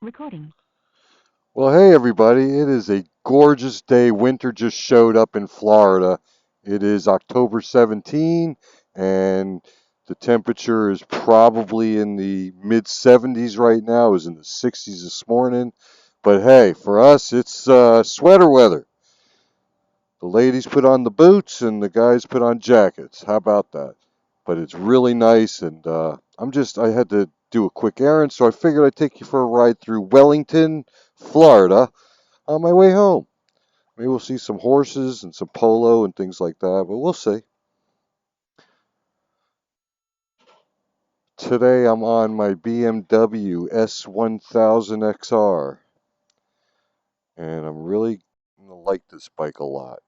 Recording. Well, hey everybody, it is a gorgeous day. Winter just showed up in Florida. It is October 17 and the temperature is probably in the mid 70s right now. It was in the 60s this morning. But hey, for us, it's sweater weather. The ladies put on the boots and the guys put on jackets. How about that? But it's really nice and I had to do a quick errand, so I figured I'd take you for a ride through Wellington, Florida on my way home. Maybe we'll see some horses and some polo and things like that, but we'll see. Today I'm on my BMW S1000XR, and I'm really going to like this bike a lot.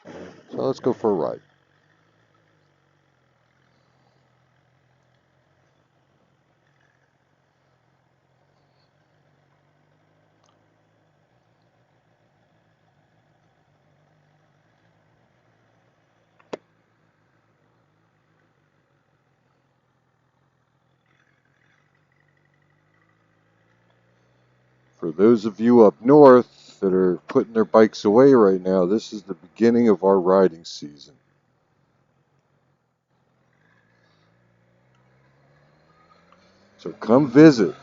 So let's go for a ride. For those of you up north that are putting their bikes away right now, this is the beginning of our riding season. So come visit.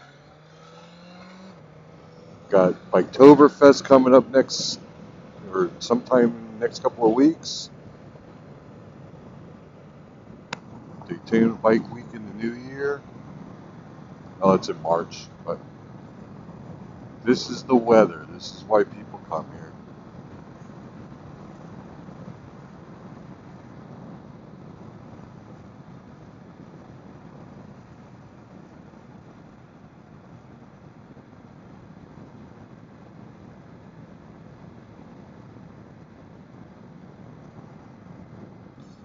Got Biketoberfest coming up next, or sometime next couple of weeks. Daytona Bike Week in the new year. Oh, it's in March, but this is the weather. This is why people come here.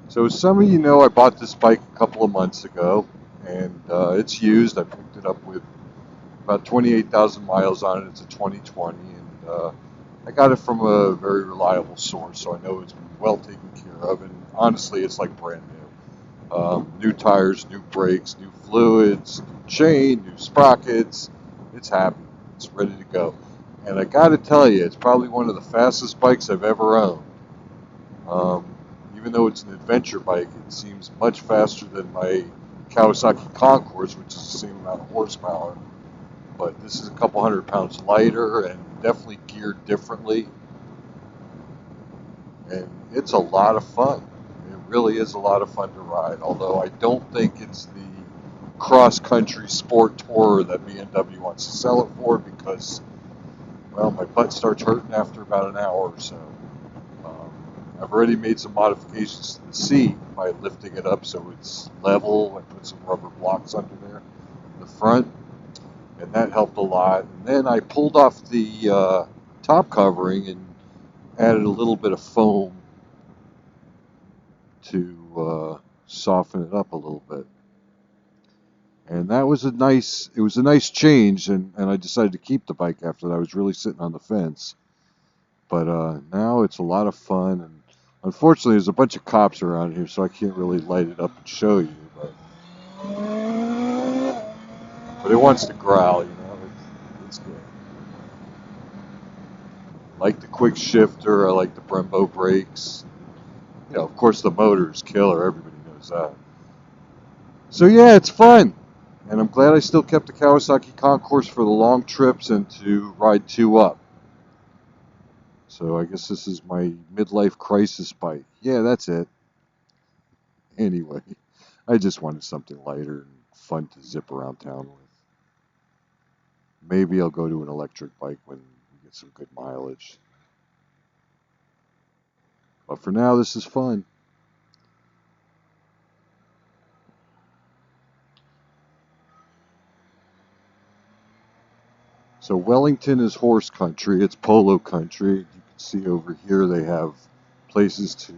So as some of you know, I bought this bike a couple of months ago, and it's used. I picked it up with about 28,000 miles on it. It's a 2020, and I got it from a very reliable source, so I know it's been well taken care of. And honestly, it's like brand new. New tires, new brakes, new fluids, new chain, new sprockets. It's happy. It's ready to go. And I got to tell you, it's probably one of the fastest bikes I've ever owned. Um, Even though it's an adventure bike, it seems much faster than my Kawasaki Concourse, which is the same amount of horsepower. But this is a couple hundred pounds lighter and definitely geared differently. And it's a lot of fun. It really is a lot of fun to ride, although I don't think it's the cross-country sport tourer that BMW wants to sell it for because, well, my butt starts hurting after about an hour or so. Um, I've already made some modifications to the seat by lifting it up so it's level. I put some rubber blocks under there in the front, and that helped a lot. And then I pulled off the top covering and added a little bit of foam to soften it up a little bit. And that was it was a nice change, and I decided to keep the bike after that. I was really sitting on the fence. But now it's a lot of fun, and unfortunately there's a bunch of cops around here, so I can't really light it up and show you, but it wants to growl, it's good. I like the quick shifter, I like the Brembo brakes. Of course the motor is killer, everybody knows that. So yeah, it's fun. And I'm glad I still kept the Kawasaki Concourse for the long trips and to ride two up. So I guess this is my midlife crisis bike. Yeah, that's it. Anyway, I just wanted something lighter and fun to zip around town with. Maybe I'll go to an electric bike when we get some good mileage. But for now, this is fun. So Wellington is horse country. It's polo country. You can see over here they have places to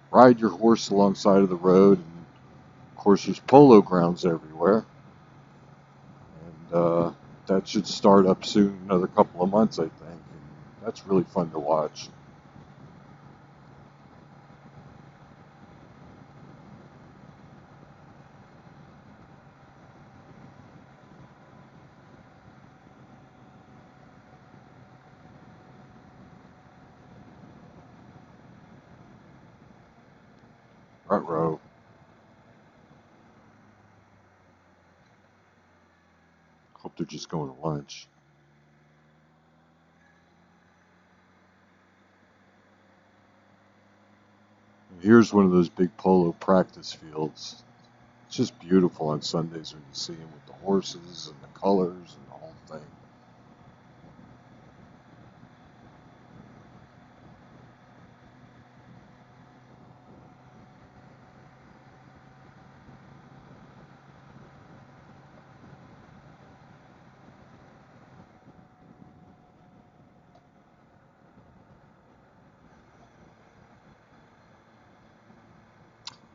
ride your horse alongside of the road. And of course, there's polo grounds everywhere. And that should start up soon, another couple of months, I think. And that's really fun to watch. Front row. Hope they're just going to lunch. Here's one of those big polo practice fields. It's just beautiful on Sundays when you see them with the horses and the colors and the whole thing.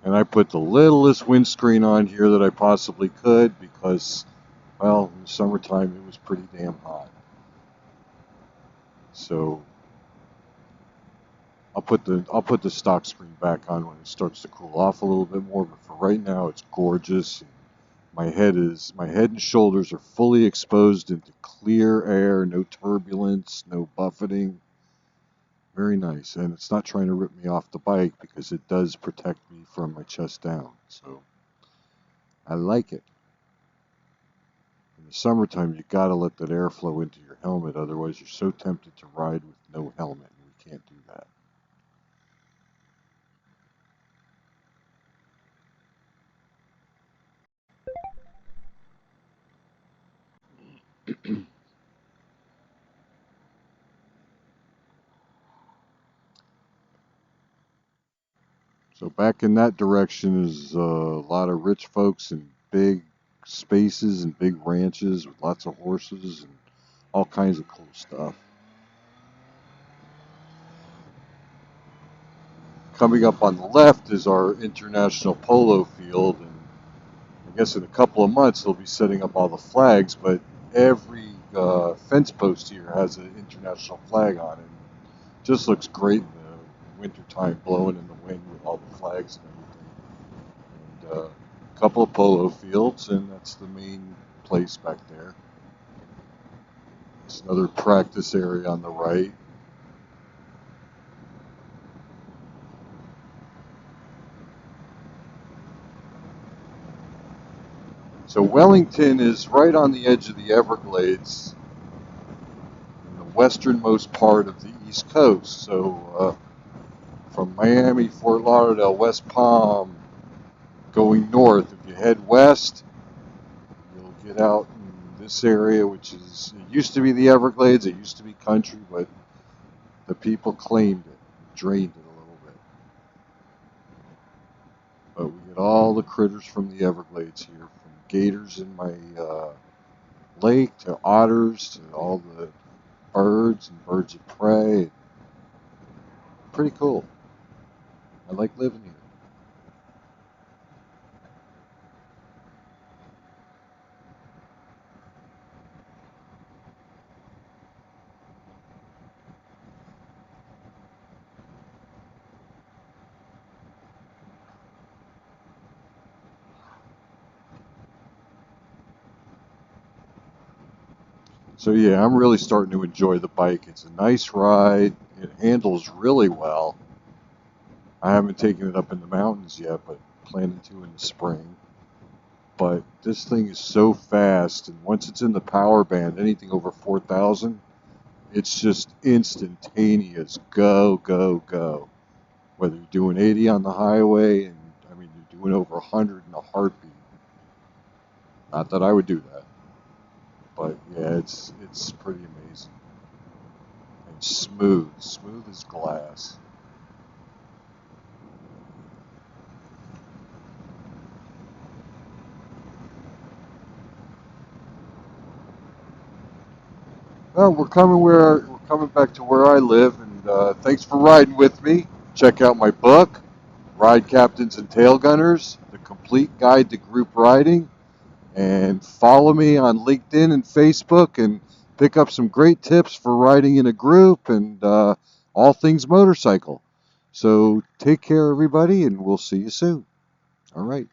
And I put the littlest windscreen on here that I possibly could because, well, in the summertime it was pretty damn hot. So I'll put the stock screen back on when it starts to cool off a little bit more. But for right now, it's gorgeous. My head and shoulders are fully exposed into clear air, no turbulence, no buffeting. Very nice, and it's not trying to rip me off the bike because it does protect me from my chest down. So I like it. In the summertime, you gotta let that airflow into your helmet, otherwise you're so tempted to ride with no helmet, and we can't do that. So back in that direction is a lot of rich folks and big spaces and big ranches with lots of horses and all kinds of cool stuff. Coming up on the left is our international polo field, and I guess in a couple of months they'll be setting up all the flags, but every fence post here has an international flag on it. Just looks great in the wintertime, blowing in the wind with all the flags and everything. And a couple of polo fields, and that's the main place back there. It's another practice area on the right. So Wellington is right on the edge of the Everglades, in the westernmost part of the East Coast. So from Miami, Fort Lauderdale, West Palm, going north, if you head west, you'll get out in this area, which is, it used to be the Everglades, it used to be country, but the people claimed it, drained it a little bit. But we get all the critters from the Everglades here, from gators in my lake to otters to all the birds and birds of prey. Pretty cool. I like living here. So yeah, I'm really starting to enjoy the bike. It's a nice ride. It handles really well. I haven't taken it up in the mountains yet, but planning to in the spring. But this thing is so fast, and once it's in the power band, anything over 4,000, it's just instantaneous. Go, go, go. Whether you're doing 80 on the highway, and I mean, you're doing over 100 in a heartbeat. Not that I would do that, but yeah, it's pretty amazing. And smooth as glass. Well, we're coming back to where I live, and thanks for riding with me. Check out my book, Ride Captains and Tail Gunners: The Complete Guide to Group Riding, and follow me on LinkedIn and Facebook, and pick up some great tips for riding in a group and all things motorcycle. So take care, everybody, and we'll see you soon. All right.